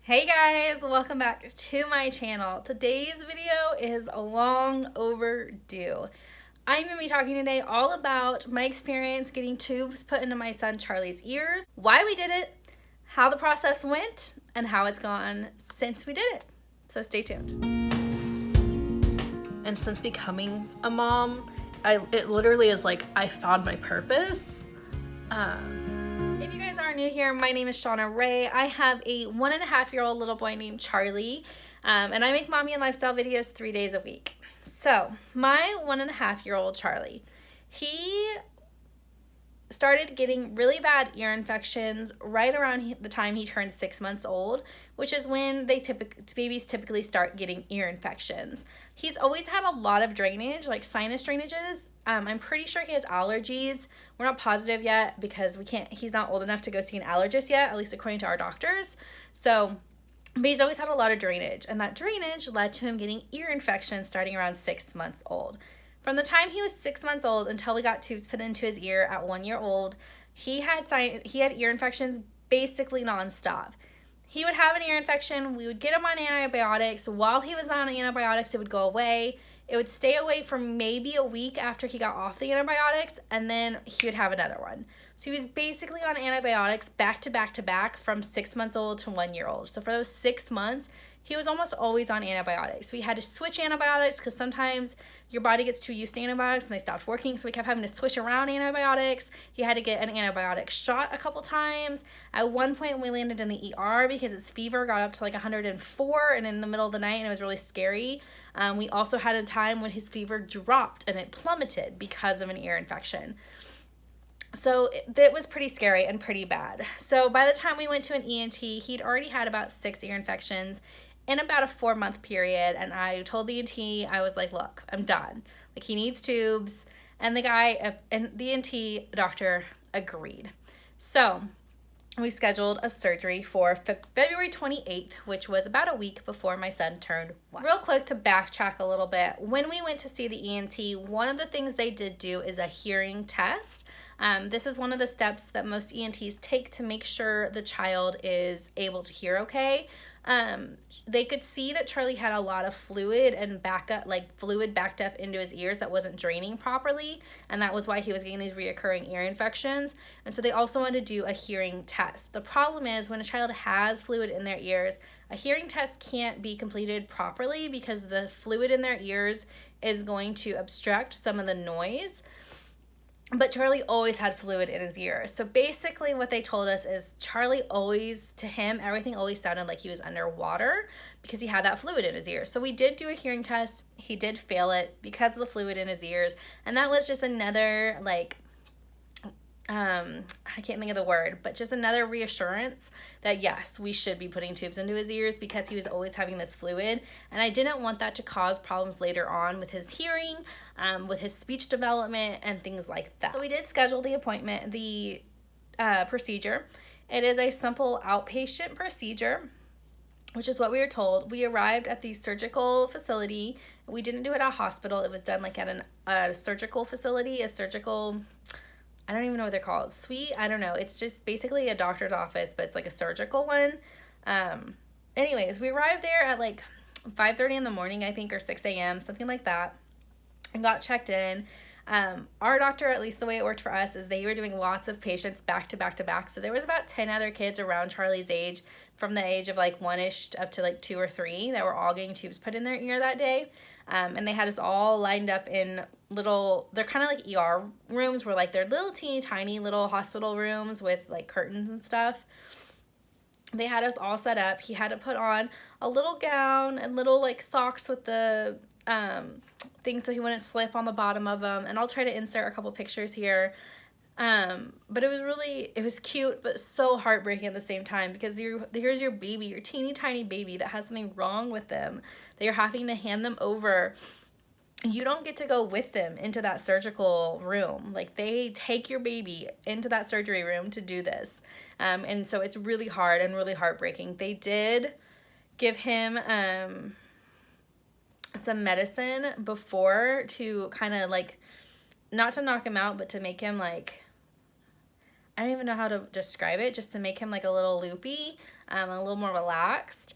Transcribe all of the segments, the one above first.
Hey guys, welcome back to my channel. Today's video is long overdue. I'm going to be talking today all about my experience getting tubes put into my son Charlie's ears, why we did it, how the process went, and how it's gone since we did it. So stay tuned. And since becoming a mom, it literally is like I found my purpose. If you guys aren't new here, my name is Shauna Ray. I have a 1.5-year-old little boy named Charlie, and I make mommy and lifestyle videos 3 days a week. So my 1.5-year-old Charlie, he started getting really bad ear infections right around the time he turned 6 months old, which is when babies typically start getting ear infections. He's always had a lot of drainage, like sinus drainages. I'm pretty sure he has allergies. We're not positive yet because he's not old enough to go see an allergist yet, at least according to our doctors. But he's always had a lot of drainage, and that drainage led to him getting ear infections starting around 6 months old. From the time he was 6 months old until we got tubes put into his ear at 1 year old, he had ear infections basically nonstop. He would have an ear infection, we would get him on antibiotics. While he was on antibiotics, it would go away. It would stay away for maybe a week after he got off the antibiotics, and then he would have another one. So he was basically on antibiotics back to back to back from 6 months old to 1 year old. So for those 6 months, he was almost always on antibiotics. We had to switch antibiotics because sometimes your body gets too used to antibiotics and they stopped working, so we kept having to switch around antibiotics. He had to get an antibiotic shot a couple times. At one point, we landed in the ER because his fever got up to like 104 and in the middle of the night, and it was really scary. We also had a time when his fever dropped and it plummeted because of an ear infection. So it was pretty scary and pretty bad. So by the time we went to an ENT, he'd already had about 6 ear infections in about a 4-month period, and I told the ENT, I was like, look, I'm done. Like, he needs tubes, and the ENT doctor agreed. So we scheduled a surgery for February 28th, which was about a week before my son turned 1. Real quick to backtrack a little bit, when we went to see the ENT, one of the things they did do is a hearing test. This is one of the steps that most ENTs take to make sure the child is able to hear okay. They could see that Charlie had a lot of fluid backed up into his ears that wasn't draining properly, and that was why he was getting these reoccurring ear infections. And so they also wanted to do a hearing test. The problem is when a child has fluid in their ears, a hearing test can't be completed properly because the fluid in their ears is going to obstruct some of the noise. But Charlie always had fluid in his ears. So basically what they told us is everything always sounded like he was underwater because he had that fluid in his ears. So we did do a hearing test. He did fail it because of the fluid in his ears. And that was just another, I can't think of the word, but just another reassurance that yes, we should be putting tubes into his ears because he was always having this fluid. And I didn't want that to cause problems later on with his hearing, with his speech development and things like that. So we did schedule the appointment, the procedure. It is a simple outpatient procedure, which is what we were told. We arrived at the surgical facility. We didn't do it at a hospital. It was done like at a surgical facility, I don't even know what they're called. Suite? I don't know. It's just basically a doctor's office, but it's like a surgical one. Anyways, we arrived there at like 5:30 in the morning, I think, or 6 a.m., something like that, and got checked in. Our doctor, at least the way it worked for us, is they were doing lots of patients back to back to back. So there was about 10 other kids around Charlie's age, from the age of like 1-ish up to like 2 or 3, that were all getting tubes put in their ear that day. And they had us all lined up in they're kind of like ER rooms where like they're little teeny tiny little hospital rooms with like curtains and stuff. They had us all set up. He had to put on a little gown and little like socks with the things so he wouldn't slip on the bottom of them. And I'll try to insert a couple pictures here. But it was cute, but so heartbreaking at the same time because here's your baby, your teeny tiny baby that has something wrong with them that you're having to hand them over. You don't get to go with them into that surgical room. Like, they take your baby into that surgery room to do this. And so it's really hard and really heartbreaking. They did give him some medicine before to kind of like, not to knock him out, but to make him like, I don't even know how to describe it, just to make him like a little loopy. a little more relaxed.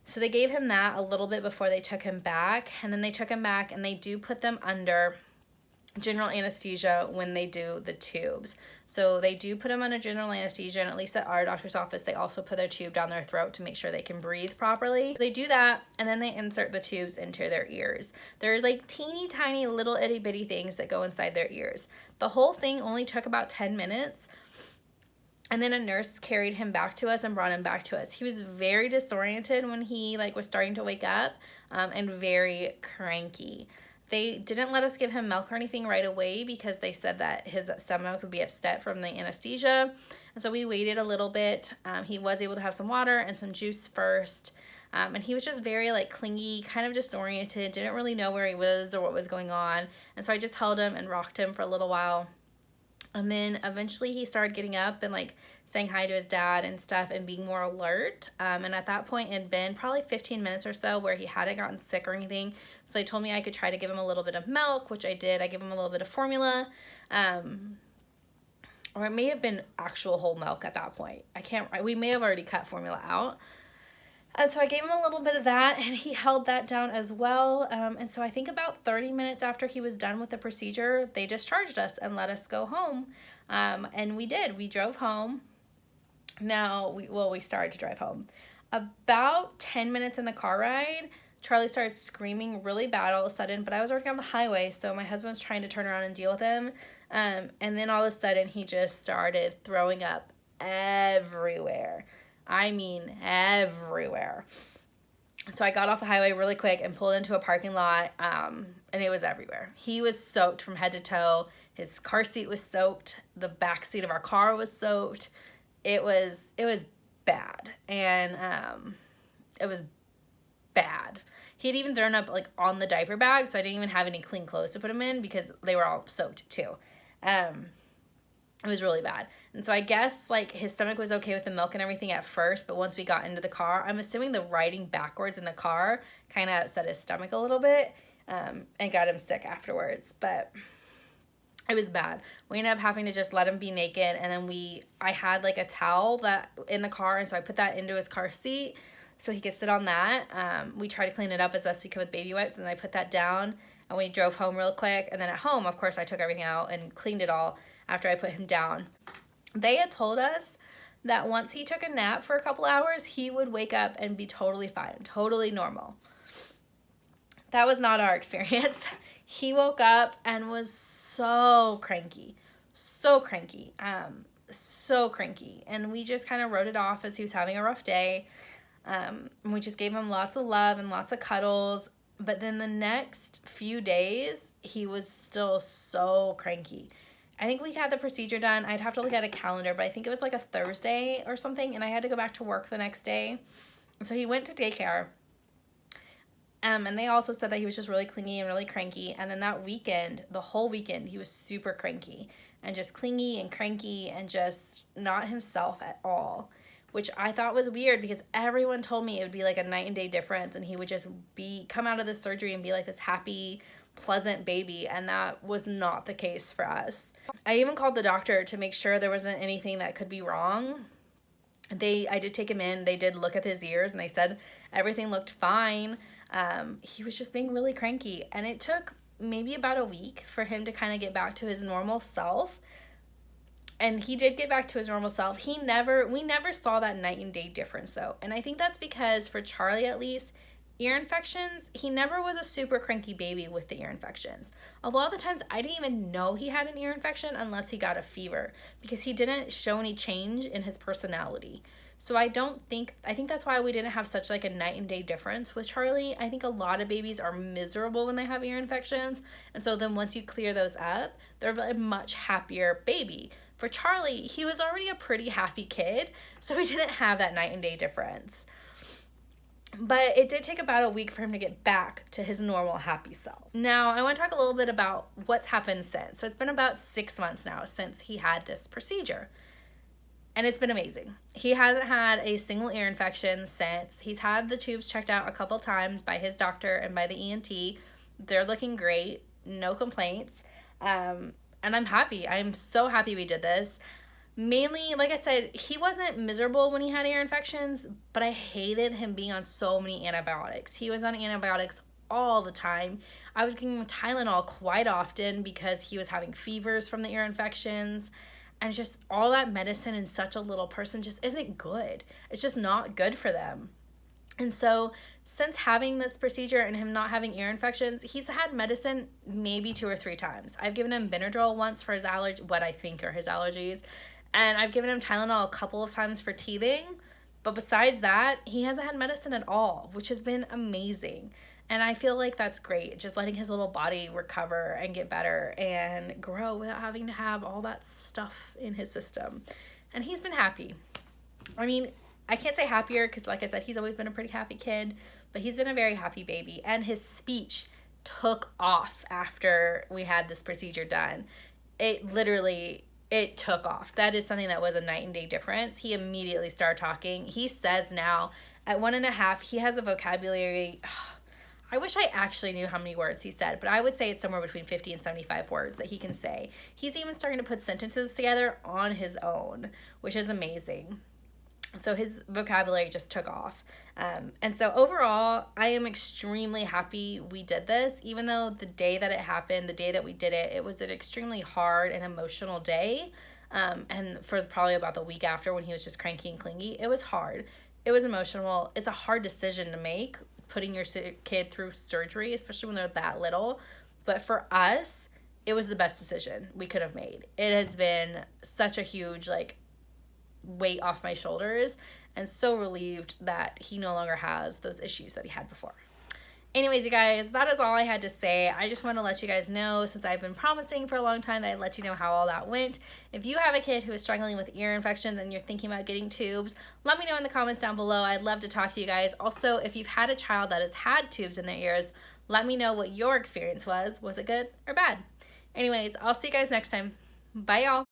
So they gave him that a little bit before they took him back, and then they took him back, and they do put them under general anesthesia when they do the tubes. So they do put them under general anesthesia, and at least at our doctor's office, they also put their tube down their throat to make sure they can breathe properly. They do that, and then they insert the tubes into their ears. They're like teeny tiny little itty bitty things that go inside their ears. The whole thing only took about 10 minutes. And then a nurse carried him back to us and brought him back to us. He was very disoriented when he was starting to wake up, and very cranky. They didn't let us give him milk or anything right away because they said that his stomach would be upset from the anesthesia. And so we waited a little bit. He was able to have some water and some juice first. And he was just very clingy, kind of disoriented, didn't really know where he was or what was going on. And so I just held him and rocked him for a little while. And then eventually he started getting up and saying hi to his dad and stuff and being more alert. And at that point it had been probably 15 minutes or so where he hadn't gotten sick or anything. So they told me I could try to give him a little bit of milk, which I did. I gave him a little bit of formula. Or it may have been actual whole milk at that point. We may have already cut formula out. And so I gave him a little bit of that, and he held that down as well. And so I think about 30 minutes after he was done with the procedure, they discharged us and let us go home. And we did. We drove home. Now, we started to drive home. About 10 minutes in the car ride, Charlie started screaming really bad all of a sudden, but I was working on the highway, so my husband was trying to turn around and deal with him. And then all of a sudden, he just started throwing up everywhere. I mean, everywhere. So I got off the highway really quick and pulled into a parking lot, and it was everywhere. He was soaked from head to toe. His car seat was soaked. The back seat of our car was soaked. It was bad, and it was bad. He had even thrown up on the diaper bag, so I didn't even have any clean clothes to put him in because they were all soaked too. It was really bad. And so I guess his stomach was okay with the milk and everything at first, but once we got into the car, I'm assuming the riding backwards in the car kind of upset his stomach a little bit, and got him sick afterwards. But it was bad. We ended up having to just let him be naked, and then I had a towel that in the car, and so I put that into his car seat so he could sit on that. We tried to clean it up as best we could with baby wipes, and then I put that down, and we drove home real quick. And then at home, of course, I took everything out and cleaned it all after I put him down. They had told us that once he took a nap for a couple hours, he would wake up and be totally fine, totally normal. That was not our experience. He woke up and was so cranky, so cranky. And we just kind of wrote it off as he was having a rough day. And we just gave him lots of love and lots of cuddles. But then the next few days, he was still so cranky. I think we had the procedure done. I'd have to look at a calendar, but I think it was a Thursday or something, and I had to go back to work the next day. So he went to daycare. And they also said that he was just really clingy and really cranky. And then that weekend, the whole weekend, he was super cranky and just clingy and cranky and just not himself at all, which I thought was weird because everyone told me it would be a night and day difference, and he would just come out of the surgery and be this happy, pleasant baby, and that was not the case for us. I even called the doctor to make sure there wasn't anything that could be wrong. I did take him in. They did look at his ears, and they said everything looked fine. He was just being really cranky, and it took maybe about a week for him to kind of get back to his normal self. And he did get back to his normal self. We never saw that night and day difference though. And I think that's because for Charlie, at least, ear infections, he never was a super cranky baby with the ear infections. A lot of the times I didn't even know he had an ear infection unless he got a fever because he didn't show any change in his personality. So I think that's why we didn't have such a night and day difference with Charlie. I think a lot of babies are miserable when they have ear infections. And so then once you clear those up, they're a much happier baby. For Charlie, he was already a pretty happy kid, so we didn't have that night and day difference. But it did take about a week for him to get back to his normal happy self. Now, I want to talk a little bit about what's happened since. So it's been about 6 months now since he had this procedure. And it's been amazing. He hasn't had a single ear infection since. He's had the tubes checked out a couple times by his doctor and by the ENT. They're looking great. No complaints. And I'm happy. I'm so happy we did this. Mainly, like I said, he wasn't miserable when he had ear infections, but I hated him being on so many antibiotics. He was on antibiotics all the time. I was giving him Tylenol quite often because he was having fevers from the ear infections. And just all that medicine in such a little person just isn't good. It's just not good for them. And so since having this procedure and him not having ear infections, he's had medicine maybe 2 or 3 times. I've given him Benadryl once for his what I think are his allergies. And I've given him Tylenol a couple of times for teething. But besides that, he hasn't had medicine at all, which has been amazing. And I feel like that's great, just letting his little body recover and get better and grow without having to have all that stuff in his system. And he's been happy. I mean, I can't say happier because, like I said, he's always been a pretty happy kid, but he's been a very happy baby. And his speech took off after we had this procedure done. It took off. That is something that was a night and day difference. He immediately started talking. He says now at 1.5, he has a vocabulary. I wish I actually knew how many words he said, but I would say it's somewhere between 50 and 75 words that he can say. He's even starting to put sentences together on his own, which is amazing. So his vocabulary just took off. And so overall, I am extremely happy we did this, even though the day that it happened, the day that we did it, it was an extremely hard and emotional day. And for probably about the week after when he was just cranky and clingy, it was hard. It was emotional. It's a hard decision to make, putting your kid through surgery, especially when they're that little. But for us, it was the best decision we could have made. It has been such a huge, weight off my shoulders, and so relieved that he no longer has those issues that he had before. Anyways, you guys, that is all I had to say. I just want to let you guys know, since I've been promising for a long time that I'd let you know how all that went. If you have a kid who is struggling with ear infections and you're thinking about getting tubes, let me know in the comments down below. I'd love to talk to you guys. Also, if you've had a child that has had tubes in their ears, let me know what your experience was. Was it good or bad? Anyways, I'll see you guys next time. Bye, y'all.